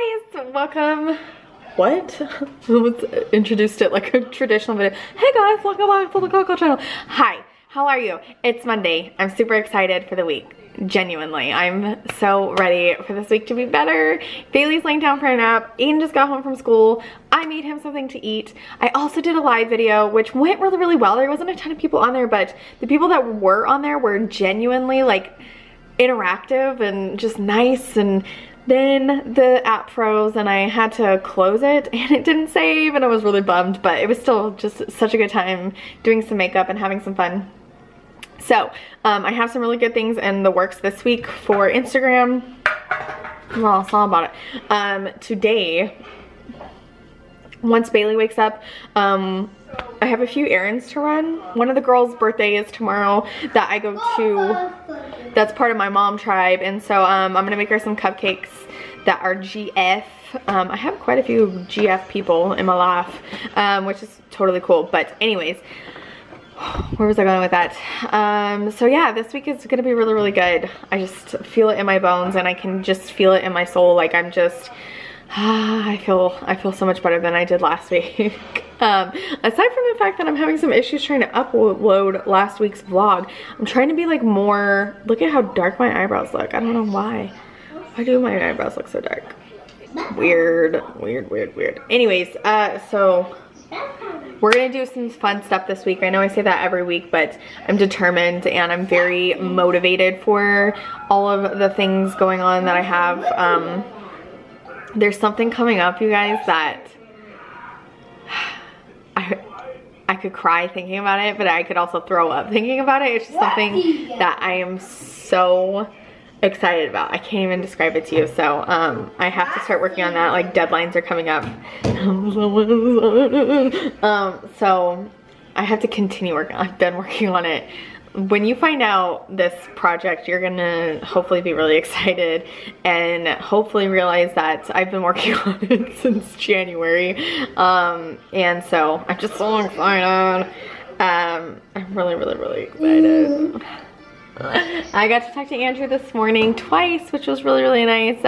guys, welcome. What? Let's introduced it like a traditional video. Hey guys, welcome back to the Cocco channel. Hi, how are you? It's Monday. I'm super excited for the week. Genuinely, I'm so ready for this week to be better. Bailey's laying down for a nap. Aiden just got home from school. I made him something to eat. I also did a live video, which went really well. There wasn't a ton of people on there, but the people that were on there were genuinely like interactive and just nice. And then the app froze and I had to close it and it didn't save and I was really bummed, but it was still just such a good time doing some makeup and having some fun. So I have some really good things in the works this week for Instagram. Well, it's all about it. Today, once Bailey wakes up, I have a few errands to run. One of the girls' birthday is tomorrow that I go to. That's part of my mom tribe, and so I'm gonna make her some cupcakes that are GF. I have quite a few GF people in my life, which is totally cool. But anyways, where was I going with that? So yeah, this week is gonna be really good. I just feel it in my bones and I can just feel it in my soul. Like I'm just, I feel so much better than I did last week. Aside from the fact that I'm having some issues trying to upload last week's vlog, I'm trying to be like more, look at how dark my eyebrows look. I don't know why. Why do my eyebrows look so dark? Weird. Anyways, so we're gonna do some fun stuff this week. I know I say that every week, but I'm determined and I'm very motivated for all of the things going on that I have. There's something coming up, you guys, that I could cry thinking about it, but I could also throw up thinking about it. It's just something that I am so excited about. I can't even describe it to you. So I have to start working on that. Like deadlines are coming up. So I have to continue working. I've been working on it. When you find out this project, you're gonna hopefully be really excited and hopefully realize that I've been working on it since January. And so I'm just so excited. I'm really excited. I got to talk to Andrew this morning twice, which was really nice.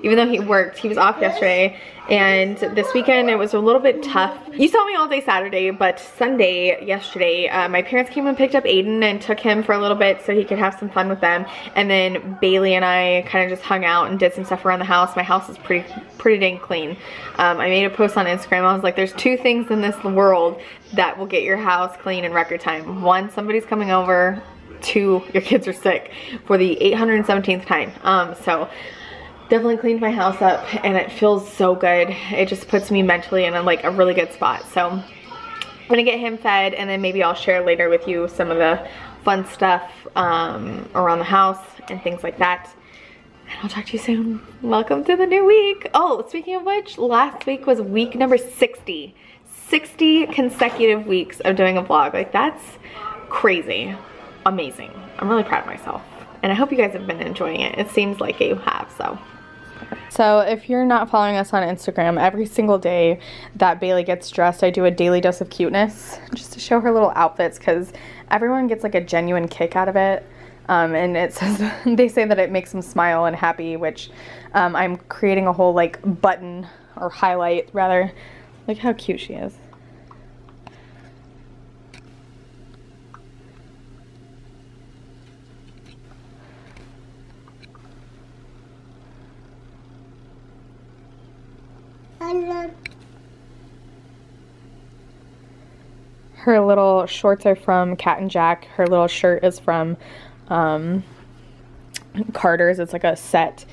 Even though he worked, he was off yesterday, and this weekend it was a little bit tough. You saw me all day Saturday, but Sunday, yesterday, my parents came and picked up Aiden and took him for a little bit so he could have some fun with them. And then Bailey and I kind of just hung out and did some stuff around the house. My house is pretty dang clean. I made a post on Instagram. I was like, there's two things in this world that will get your house clean in record time. One, somebody's coming over. Two, your kids are sick for the 817th time. So definitely cleaned my house up and it feels so good. It just puts me mentally in a really good spot. So I'm gonna get him fed and then maybe I'll share later with you some of the fun stuff around the house and things like that. And I'll talk to you soon. Welcome to the new week. Oh, speaking of which, last week was week number 60. 60 consecutive weeks of doing a vlog. Like, that's crazy. Amazing. I'm really proud of myself. And I hope you guys have been enjoying it. It seems like you have, so. So if you're not following us on Instagram, every single day that Bailey gets dressed, I do a daily dose of cuteness just to show her little outfits because everyone gets like a genuine kick out of it. And it says, they say that it makes them smile and happy, which I'm creating a whole like button or highlight rather. Look how cute she is. Her little shorts are from Cat and Jack. Her little shirt is from Carter's. It's like a set.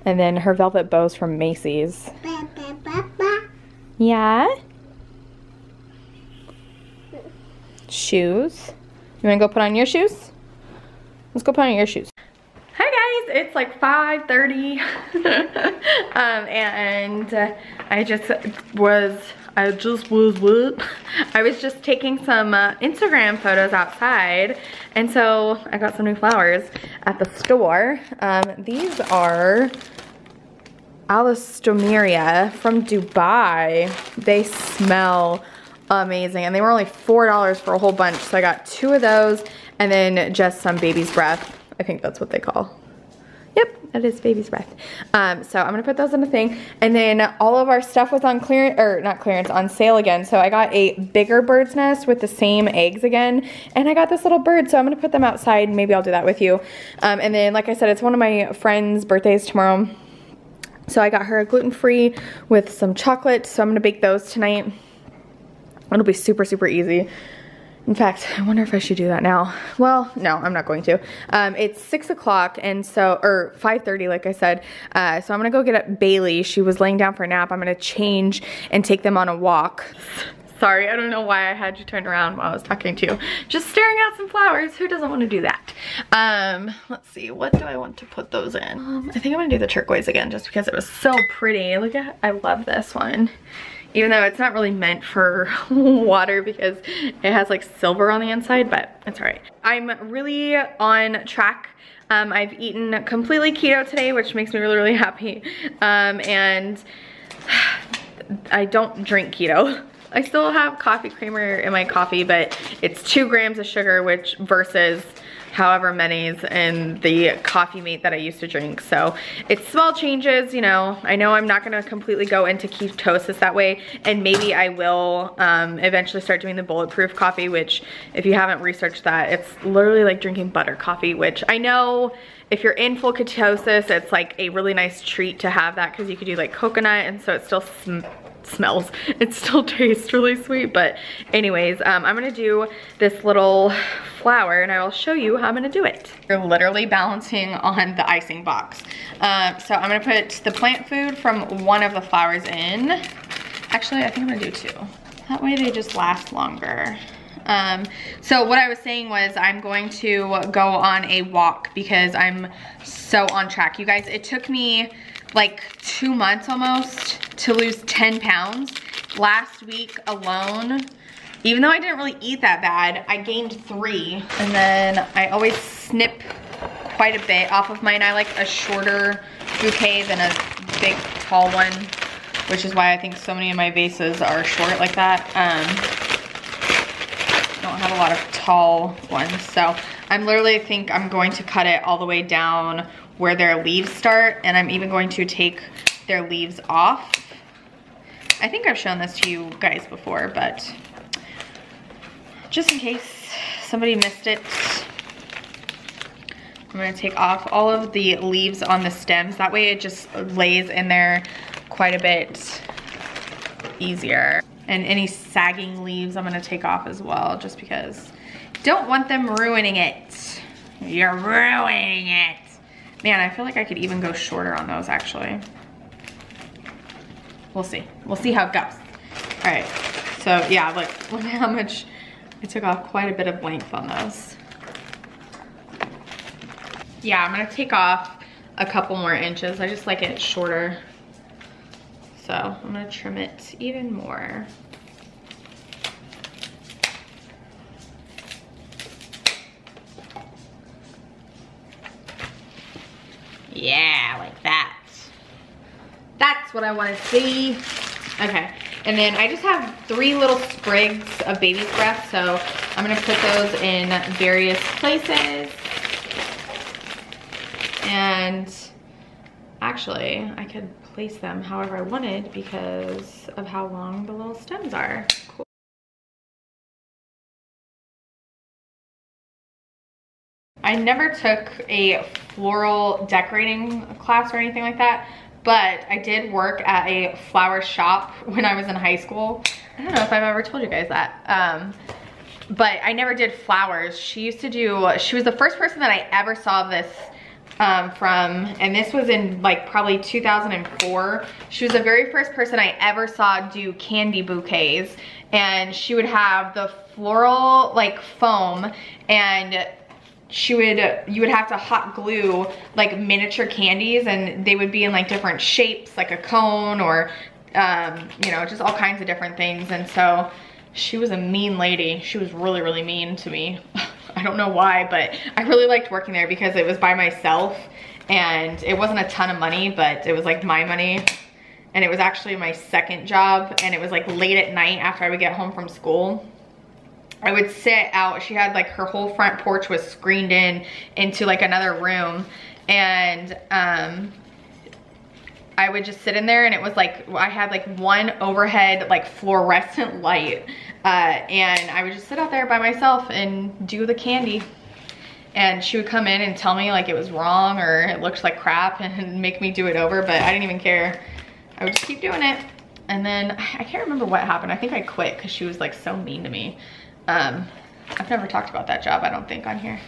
And then her velvet bow's from Macy's. Yeah? Shoes. You wanna go put on your shoes? Let's go put on your shoes. Hi guys, it's like 5:30 and I was just taking some Instagram photos outside, and so I got some new flowers at the store. These are Alistomeria from Dubai. They smell amazing and they were only $4 for a whole bunch, so I got 2 of those and then just some baby's breath. I think that's what they call. Yep, that is baby's breath. So I'm gonna put those in the thing. And then all of our stuff was on clearance, or not clearance, on sale again. So I got a bigger bird's nest with the same eggs again. And I got this little bird, so I'm gonna put them outside. Maybe I'll do that with you. And then, like I said, it's one of my friend's birthdays tomorrow. So I got her a gluten-free with some chocolate. So I'm gonna bake those tonight. It'll be super, super easy. In fact, I wonder if I should do that now. Well, no, I'm not going to. It's 6 o'clock and so, or 5:30 like I said. So I'm gonna go get up Bailey. She was laying down for a nap. I'm gonna change and take them on a walk. Sorry, I don't know why I had you turn around while I was talking to you. Just staring at some flowers. Who doesn't want to do that? Let's see, what do I want to put those in? I think I'm gonna do the turquoise again just because it was so pretty. Look at, I love this one. Even though it's not really meant for water because it has like silver on the inside, but it's all right. I'm really on track. I've eaten completely keto today, which makes me really, really happy. And I don't drink keto. I still have coffee creamer in my coffee, but it's 2 grams of sugar, which versus however many's in the coffee mate that I used to drink. So it's small changes, you know. I know I'm not gonna completely go into ketosis that way, and maybe I will eventually start doing the bulletproof coffee, which if you haven't researched that, it's literally like drinking butter coffee, which I know if you're in full ketosis, it's like a really nice treat to have that because you could do like coconut, and so it still smells, it still tastes really sweet. But anyways, I'm gonna do this little flower and I will show you how I'm gonna do it. You're literally balancing on the icing box. So I'm gonna put the plant food from one of the flowers in. Actually, I think I'm gonna do 2. That way they just last longer. So what I was saying was I'm going to go on a walk because I'm so on track. You guys, it took me like 2 months almost to lose 10 pounds. Last week alone, even though I didn't really eat that bad, I gained 3. And then I always snip quite a bit off of mine. I like a shorter bouquet than a big tall one, which is why I think so many of my vases are short like that. Don't have a lot of tall ones. So I'm literally think I'm going to cut it all the way down where their leaves start, and I'm even going to take their leaves off. I think I've shown this to you guys before, but just in case somebody missed it, I'm gonna take off all of the leaves on the stems. That way it just lays in there quite a bit easier. And any sagging leaves I'm gonna take off as well, just because don't want them ruining it. You're ruining it. Man, I feel like I could even go shorter on those actually. We'll see. We'll see how it goes. All right, so yeah, look at how much, I took off quite a bit of length on those. Yeah, I'm gonna take off a couple more inches. I just like it shorter. So I'm gonna trim it even more. Yeah, like that. That's what I want to see. Okay, and then I just have 3 little sprigs of baby's breath, so I'm gonna put those in various places. And actually, I could place them however I wanted because of how long the little stems are. Cool. I never took a floral decorating class or anything like that, but I did work at a flower shop when I was in high school. I don't know if I've ever told you guys that. But I never did flowers. She used to do, she was the first person that I ever saw this from, and this was in like probably 2004. She was the very first person I ever saw do candy bouquets, and she would have the floral like foam, and you would have to hot glue like miniature candies, and they would be in like different shapes, like a cone or you know, just all kinds of different things. And so she was a mean lady. She was really, really mean to me. I don't know why, but I really liked working there because it was by myself and it wasn't a ton of money, but it was like my money. And it was actually my second job, and it was like late at night after I would get home from school. I would sit out, she had like her whole front porch was screened in into like another room, and I would just sit in there, and it was like, I had like one overhead like fluorescent light, and I would just sit out there by myself and do the candy. And she would come in and tell me like it was wrong or it looked like crap and make me do it over, but I didn't even care. I would just keep doing it. And then I can't remember what happened. I think I quit because she was like so mean to me. I've never talked about that job, I don't think, on here.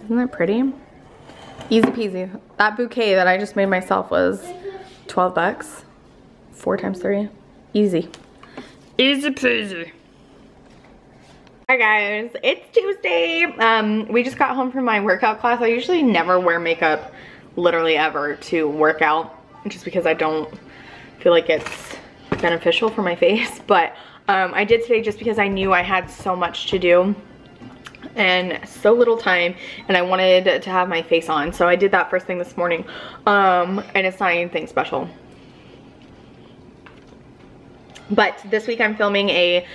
Isn't that pretty? Easy peasy. That bouquet that I just made myself was 12 bucks. 4 times 3. Easy. Easy peasy. Hi guys, it's Tuesday. We just got home from my workout class. I usually never wear makeup, literally ever, to work out, just because I don't feel like it's beneficial for my face. But I did today just because I knew I had so much to do and so little time, and I wanted to have my face on. So I did that first thing this morning, and it's not anything special. But this week I'm filming a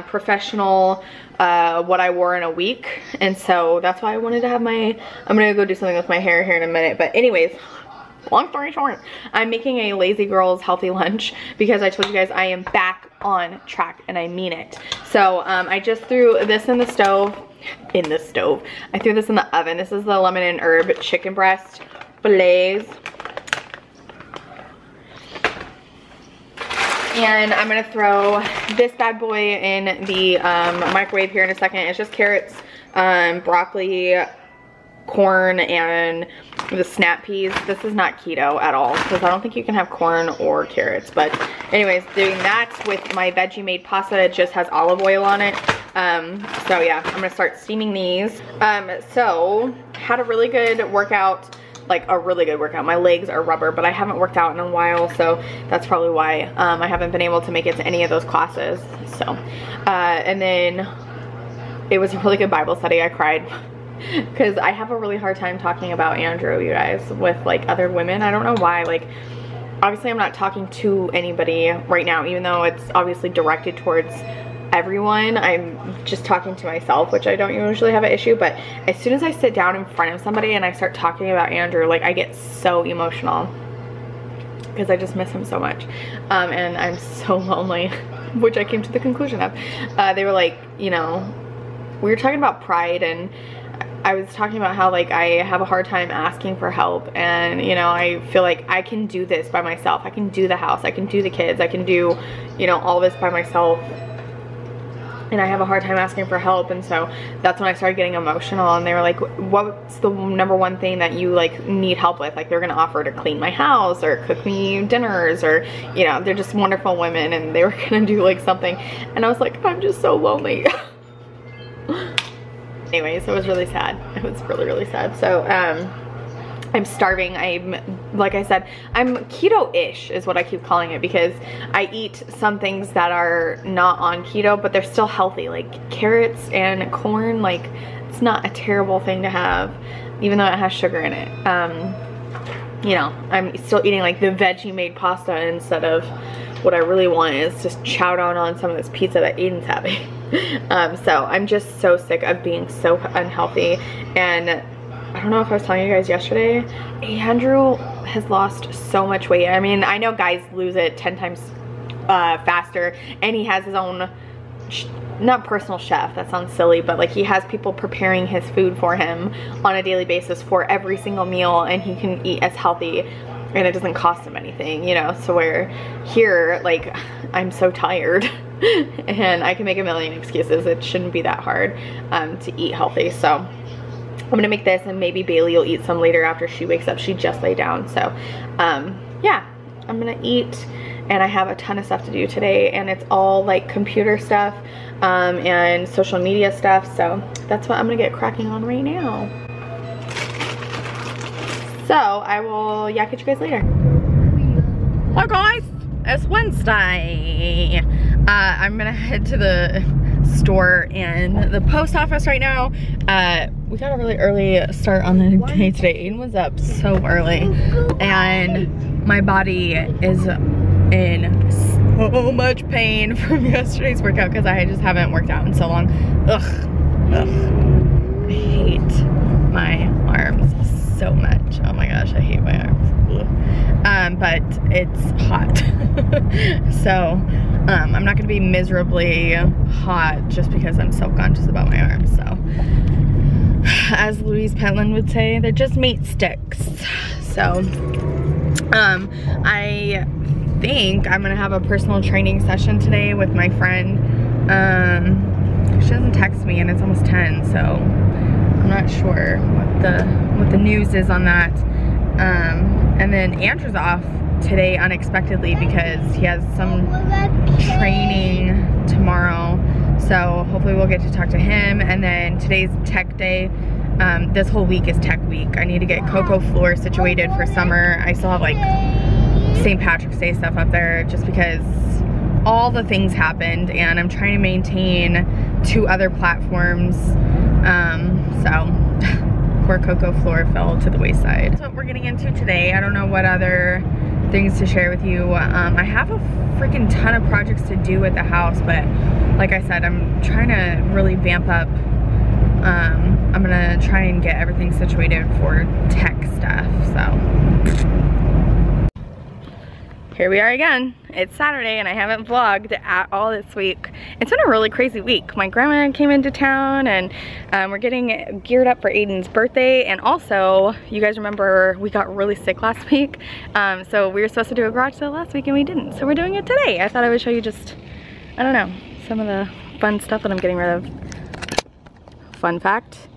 professional what I wore in a week, and so that's why I wanted to have my, I'm gonna go do something with my hair here in a minute. But anyways, long story short, I'm making a Lazy Girls healthy lunch because I told you guys I am back on track, and I mean it. So I just threw this in the stove, I threw this in the oven. This is the lemon and herb chicken breast fillets. And I'm gonna throw this bad boy in the microwave here in a second. It's just carrots, broccoli, corn, and the snap peas. This is not keto at all because I don't think you can have corn or carrots. But anyways, doing that with my veggie made pasta. It just has olive oil on it. So yeah, I'm gonna start steaming these. So had a really good workout. Like a really good workout. My legs are rubber, but I haven't worked out in a while, so that's probably why I haven't been able to make it to any of those classes. So and then it was a really good Bible study. I cried because I have a really hard time talking about Andrew, you guys, with like other women. I don't know why. Like, obviously I'm not talking to anybody right now, even though it's obviously directed towards everyone. I'm just talking to myself, which I don't usually have an issue. But as soon as I sit down in front of somebody and I start talking about Andrew, like, I get so emotional because I just miss him so much, and I'm so lonely, which I came to the conclusion of. They were like, you know, we were talking about pride, and I was talking about how like I have a hard time asking for help, and you know, I feel like I can do this by myself. I can do the house, I can do the kids, I can do, you know, all this by myself, and I have a hard time asking for help. And so that's when I started getting emotional, and they were like, what's the #1 thing that you like need help with? Like, they're gonna offer to clean my house or cook me dinners, or, you know, they're just wonderful women, and they were gonna do like something, and I was like, I'm just so lonely. Anyways, it was really sad. It was really, really sad. So I'm starving. I'm, like I said, I'm keto-ish is what I keep calling it, because I eat some things that are not on keto, but they're still healthy, like carrots and corn. Like, it's not a terrible thing to have, even though it has sugar in it. You know, I'm still eating like the veggie made pasta instead of what I really want is just chow down on some of this pizza that Aiden's having. So I'm just so sick of being so unhealthy. And I don't know if I was telling you guys yesterday, Andrew has lost so much weight. I mean, I know guys lose it 10 times faster, and he has his own, not personal chef, that sounds silly, but like he has people preparing his food for him on a daily basis for every single meal, and he can eat as healthy, and it doesn't cost him anything, you know. So where here, like, I'm so tired and I can make a million excuses. It shouldn't be that hard to eat healthy. So I'm gonna make this, and maybe Bailey will eat some later after she wakes up. She just lay down. So yeah, I'm gonna eat, and I have a ton of stuff to do today, and it's all like computer stuff and social media stuff. So that's what I'm gonna get cracking on right now. So I will yak at you guys later. Hi guys, it's Wednesday. I'm gonna head to the store and the post office right now. We got a really early start on the day today. Aiden was up so early, and my body is in so much pain from yesterday's workout because I just haven't worked out in so long. Ugh. Ugh. I hate my arms so much. Oh my gosh, I hate my arms. But it's hot. So I'm not gonna be miserably hot just because I'm self-conscious about my arms. So as Louise Pentland would say, they're just meat sticks. So I think I'm gonna have a personal training session today with my friend. She doesn't text me and it's almost 10, so I'm not sure what the news is on that. And then Andrew's off today unexpectedly because he has some training tomorrow. So hopefully we'll get to talk to him. And then today's tech day. This whole week is tech week. I need to get Cocco floor situated for summer. I still have like St. Patrick's Day stuff up there just because all the things happened and I'm trying to maintain 2 other platforms. So poor Cocco floor fell to the wayside. That's what we're getting into today. I don't know what other things to share with you. I have a freaking ton of projects to do at the house, but like I said, I'm trying to really vamp up. I'm gonna try and get everything situated for tech stuff, so. Here we are again. It's Saturday and I haven't vlogged at all this week. It's been a really crazy week. My grandma came into town and we're getting geared up for Aiden's birthday, and also, you guys remember we got really sick last week. So we were supposed to do a garage sale last week and we didn't. So we're doing it today. I thought I would show you just, I don't know, some of the fun stuff that I'm getting rid of. Fun fact,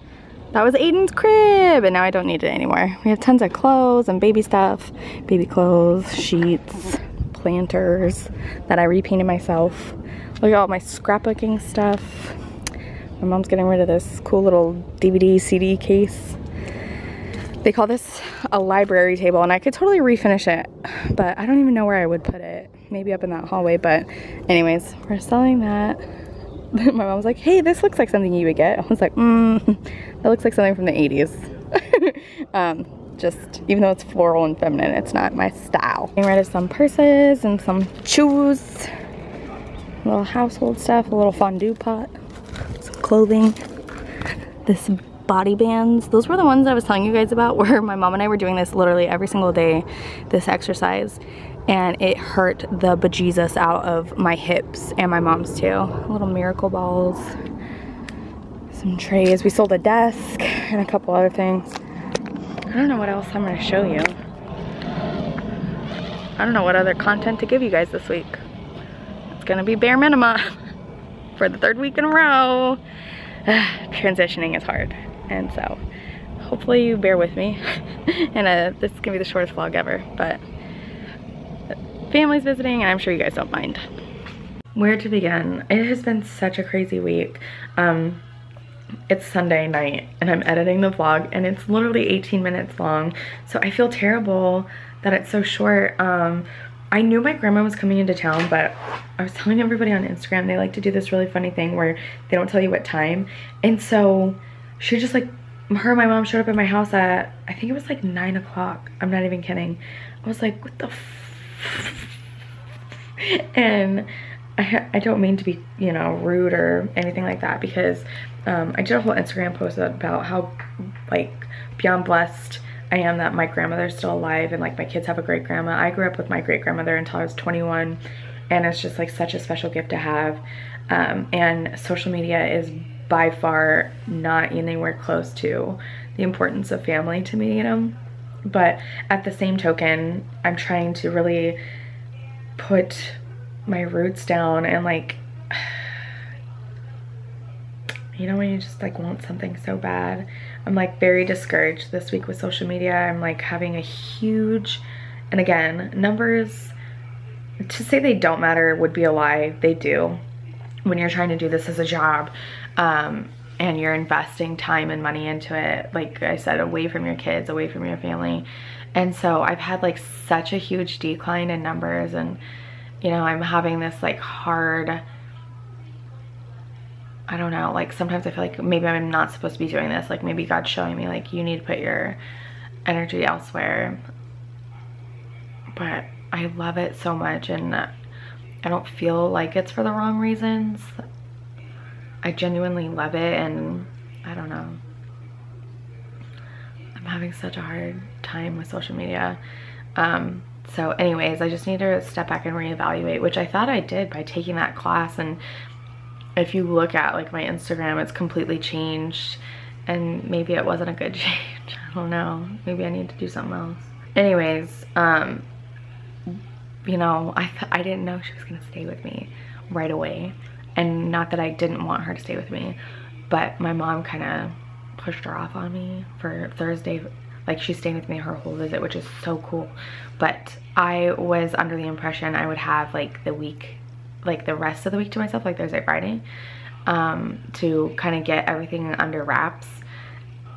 that was Aiden's crib and now I don't need it anymore. We have tons of clothes and baby stuff, baby clothes, sheets, planters that I repainted myself. Look at all my scrapbooking stuff. My mom's getting rid of this cool little DVD CD case. They call this a library table and I could totally refinish it, but I don't even know where I would put it. Maybe up in that hallway, but anyways, we're selling that. My mom was like, hey, this looks like something you would get. I was like, that looks like something from the 80s. Just, even though it's floral and feminine, it's not my style. Getting rid of some purses and some shoes, a little household stuff, a little fondue pot, some clothing, this body bands. Those were the ones I was telling you guys about where my mom and I were doing this literally every single day, this exercise. And it hurt the bejesus out of my hips and my mom's too. Little miracle balls, some trays. We sold a desk and a couple other things. I don't know what else I'm gonna show you. I don't know what other content to give you guys this week. It's gonna be bare minimum for the 3rd week in a row. Transitioning is hard, and so hopefully you bear with me. And this is gonna be the shortest vlog ever, but family's visiting and I'm sure you guys don't mind. Where to begin? It has been such a crazy week. It's Sunday night and I'm editing the vlog and it's literally 18 minutes long, so I feel terrible that it's so short. I knew my grandma was coming into town, but I was telling everybody on Instagram they like to do this really funny thing where they don't tell you what time, and so she just like, her and my mom showed up at my house at, I think it was like 9 o'clock. I'm not even kidding. I was like, what the f. And I don't mean to be, you know, rude or anything like that, because I did a whole Instagram post about how like beyond blessed I am that my grandmother's still alive and like my kids have a great grandma. I grew up with my great grandmother until I was 21 and it's just like such a special gift to have. And social media is by far not anywhere close to the importance of family to me, you know. But at the same token, I'm trying to really put my roots down and like, you know, when you just like want something so bad. I'm like very discouraged this week with social media. I'm like having a huge, and again, numbers, to say they don't matter would be a lie. They do. When you're trying to do this as a job, and you're investing time and money into it, like I said, away from your kids, away from your family. And so I've had like such a huge decline in numbers, and you know, I'm having this like hard, I don't know, like sometimes I feel like maybe I'm not supposed to be doing this, like maybe God's showing me like you need to put your energy elsewhere. But I love it so much and I don't feel like it's for the wrong reasons. I genuinely love it, and I don't know. I'm having such a hard time with social media. So anyways, I just need to step back and reevaluate, which I thought I did by taking that class. And if you look at like my Instagram, it's completely changed, and maybe it wasn't a good change. I don't know. Maybe I need to do something else. Anyways, you know, I didn't know she was gonna stay with me right away. And not that I didn't want her to stay with me, but my mom kind of pushed her off on me for Thursday. Like, she's staying with me her whole visit, which is so cool. But I was under the impression I would have like the week, like the rest of the week to myself, like Thursday, Friday, to kind of get everything under wraps,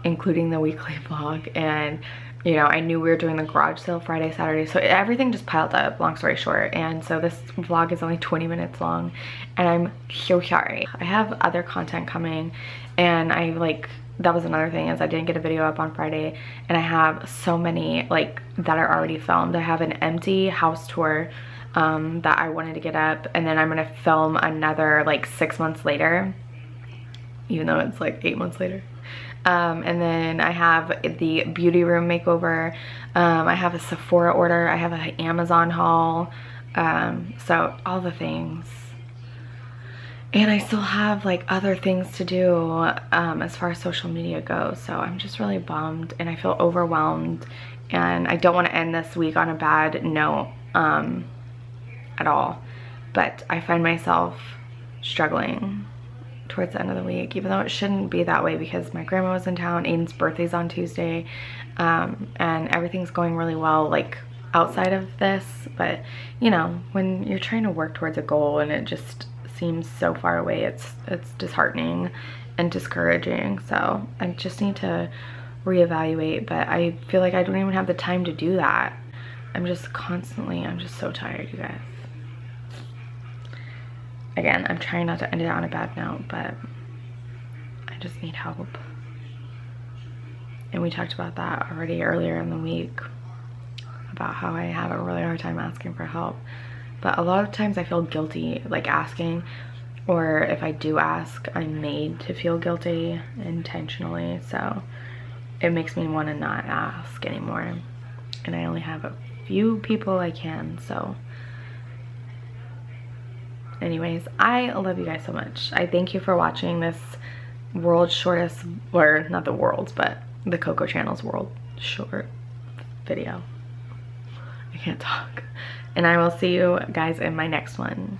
including the weekly vlog. And you know, I knew we were doing the garage sale Friday, Saturday, so everything just piled up, long story short. And so this vlog is only 20 minutes long, and I'm so sorry. I have other content coming, and that was another thing, is I didn't get a video up on Friday, and I have so many like that are already filmed. I have an empty house tour that I wanted to get up, and then I'm gonna film another like 6 months later, even though it's like 8 months later. And then I have the beauty room makeover. I have a Sephora order. I have an Amazon haul. So all the things. And I still have like other things to do as far as social media goes. So I'm just really bummed, and I feel overwhelmed, and I don't want to end this week on a bad note at all. But I find myself struggling towards the end of the week, even though it shouldn't be that way, because my grandma was in town. Aiden's birthday's on Tuesday, and everything's going really well like outside of this. But you know, when you're trying to work towards a goal and it just seems so far away, it's disheartening and discouraging. So I just need to reevaluate, but I feel like I don't even have the time to do that. I'm just so tired, you guys. Again, I'm trying not to end it on a bad note, but I just need help. And we talked about that already earlier in the week, about how I have a really hard time asking for help. But a lot of times I feel guilty like asking, or if I do ask, I'm made to feel guilty intentionally. So it makes me want to not ask anymore. And I only have a few people I can, so anyways, I love you guys so much. I thank you for watching this world's shortest, or not the world's, but the Cocco channel's world short video. I can't talk. And I will see you guys in my next one.